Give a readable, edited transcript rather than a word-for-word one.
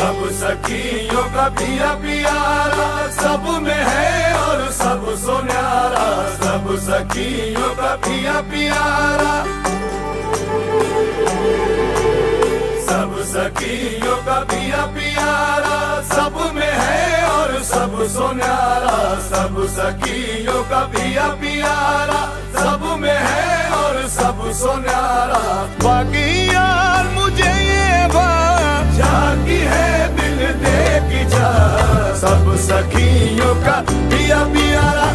सब सखियों का पिया पियारा सब में है और सब सो न्यारा। सब सखियों का पिया पियारा, सब सखियों का पिया पियारा सब में है और सब सो न्यारा। सब सखियों का पिया पियारा सब में है और सब सो न्यारा। बाकी यार मुझे ये बात जागी है दिल दे की जा। सब सखियों का पिया पियारा